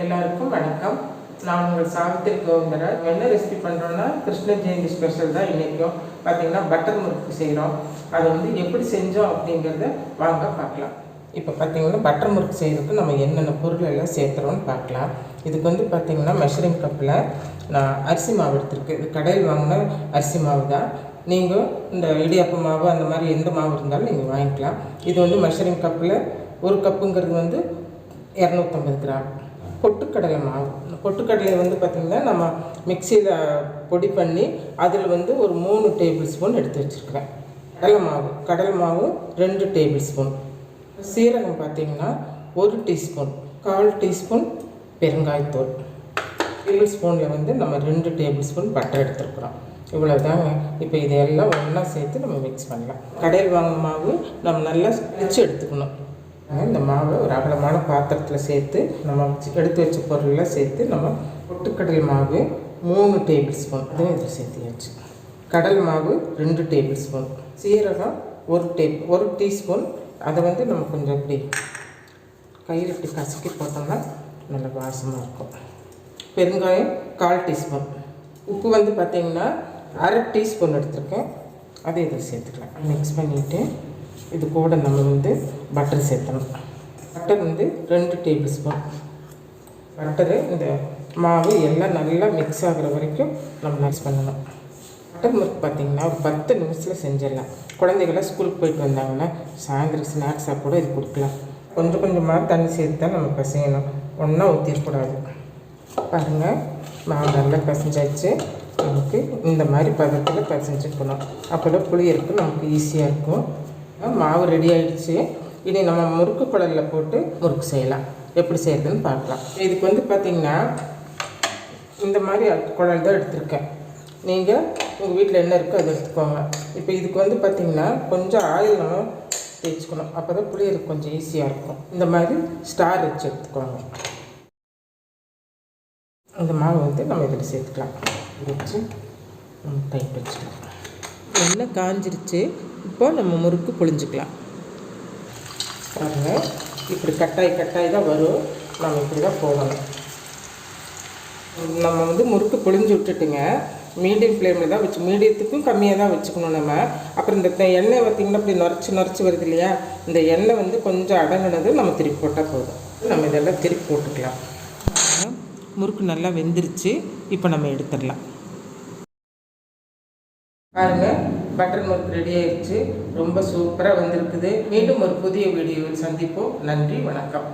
எல்லாருக்கும் வணக்கம். நான் உங்கள் சாவித்திரி கோவிந்தராஜ். என்ன ரெசிபி பண்ணுறோன்னா கிருஷ்ண ஜெயந்தி ஸ்பெஷல் தான் இன்றைக்கும். பார்த்திங்கன்னா பட்டர் முறுக்கு செய்கிறோம். அதை எப்படி செஞ்சோம் அப்படிங்கிறத வாங்க பார்க்கலாம். இப்போ பார்த்திங்கன்னா பட்டர் முறுக்கு செய்கிறதுக்கு நம்ம என்னென்ன பொருள் எல்லாம் சேர்த்துறோன்னு பார்க்கலாம். இதுக்கு பார்த்திங்கன்னா மெஷரிங் கப்பில் நான் அரிசி மாவு எடுத்துருக்கு. இது கடையில் வாங்கின அரிசி மாவு தான். நீங்கள் இந்த இடியாப்ப மாவு அந்த மாதிரி எந்த மாவு இருந்தாலும் நீங்கள் வாங்கிக்கலாம். இது மெஷரிங் கப்பில் ஒரு கப்புங்கிறது 250 கிராம். பொட்டுக்கடலை மாவு. பொட்டுக்கடலை பார்த்திங்கன்னா நம்ம மிக்சியில் பொடி பண்ணி அதில் ஒரு 3 டேபிள் ஸ்பூன் எடுத்து வச்சுருக்கிறேன். கடலை மாவு 2 டேபிள் ஸ்பூன். சீரகம் பார்த்திங்கன்னா 1 டீஸ்பூன். 1/4 டீஸ்பூன் பெருங்காயத்தூள். டேபிள் ஸ்பூனில் நம்ம 2 டேபிள் ஸ்பூன் பட்டர் எடுத்துருக்குறோம். இவ்வளோ தாங்க. இப்போ இதையெல்லாம் ஒன்றா சேர்த்து நம்ம மிக்ஸ் பண்ணலாம். கடையில் வாங்கின மாவு நம்ம நல்லா வச்சு எடுத்துக்கணும். இந்த மாவை ஒரு அகலமான பாத்திரத்தில் சேர்த்து நம்ம எடுத்து வச்ச பொருளெலாம் சேர்த்து நம்ம பொட்டுக்கடலை மாவு 3 டேபிள் ஸ்பூன் அதுவும் இதில் சேர்த்தியாச்சு. கடல் மாவு 2 டேபிள் ஸ்பூன். சீரகம் 1 டீஸ்பூன். அதை நம்ம கொஞ்சம் இப்படி கையில் இப்படி கசக்கி போட்டோம்னா நல்ல வாசமாக இருக்கும். பெருங்காயம் 1/4 டீஸ்பூன். உப்பு பார்த்திங்கன்னா 1/2 டீஸ்பூன் எடுத்துருக்கேன். அதை இதில் சேர்த்துக்கலாம். மிக்ஸ் பண்ணிவிட்டு இது கூட நம்ம பட்டர் சேர்த்தணும். Butter 2 tablespoon. பட்டரு இந்த மாவு எல்லாம் நல்லா மிக்ஸ் ஆகிற வரைக்கும் நம்ம மிக்ஸ் பண்ணணும். பட்டர் முறுக்கு பார்த்திங்கன்னா ஒரு 10 நிமிஷத்தில் செஞ்சிடலாம். குழந்தைகளாம் ஸ்கூலுக்கு போயிட்டு வந்தாங்கன்னா சாயந்தரம் ஸ்நாக்ஸாக கூட இது கொடுக்கலாம். கொஞ்சம் கொஞ்சமாக தண்ணி சேர்த்து தான் நம்ம பிசையணும். ஒன்றா ஊற்றிடக்கூடாது. பாருங்கள், மாவு நல்லா பிசைஞ்சாச்சு. நமக்கு இந்த மாதிரி பதத்தில் பிசைஞ்சுக்கணும். அப்போ தான் புளியறதுக்கு நமக்கு ஈஸியாக இருக்கும். மாவு ரெடி ஆகிடுச்சு. இனி நம்ம முறுக்கு குழலில் போட்டு முறுக்கு செய்யலாம். எப்படி செய்கிறதுன்னு பார்க்கலாம். இதுக்கு பார்த்திங்கன்னா இந்த மாதிரி குழல் தான் எடுத்திருக்கேன். நீங்கள் உங்கள் வீட்டில் என்ன இருக்கோ அதை எடுத்துக்கோங்க. இப்போ இதுக்கு பார்த்திங்கன்னா கொஞ்சம் ஆயில் நம்ம தேய்ச்சிக்கணும். அப்போ தான் புளியறதுக்கு கொஞ்சம் ஈஸியாக இருக்கும். இந்த மாதிரி ஸ்டார் வச்சு எடுத்துக்கோங்க. இந்த மாவு நம்ம இதில் சேர்த்துக்கலாம். வச்சு நம்ம டைட் வச்சுக்கலாம். எண்ணெய் காஞ்சிருச்சு. இப்போ நம்ம முறுக்கு புழிஞ்சிக்கலாம். பாருங்கள், இப்படி கட்டாய் தான் வரும். நம்ம இப்படி தான் போகணும். நம்ம முறுக்கு புழிஞ்சு விட்டுட்டுங்க. மீடியம் ஃப்ளேமில் தான் வச்சு, மீடியத்துக்கும் கம்மியாக தான் வச்சுக்கணும் நம்ம. அப்புறம் இந்த எண்ணெய் பார்த்திங்கன்னா இப்படி நுரைச்சி வருது இல்லையா, இந்த எண்ணெய் கொஞ்சம் அடங்கினது நம்ம திருப்பி போட்டால் போதும். நம்ம இதெல்லாம் திருப்பி போட்டுக்கலாம். முறுக்கு நல்லா வெந்துருச்சு. இப்போ நம்ம எடுத்துடலாம். பாருங்கள், பட்டர் முறுக்கு ரெடி ஆயிடுச்சு. ரொம்ப சூப்பராக வந்திருக்குது. மீண்டும் ஒரு புதிய வீடியோவில் சந்திப்போம். நன்றி, வணக்கம்.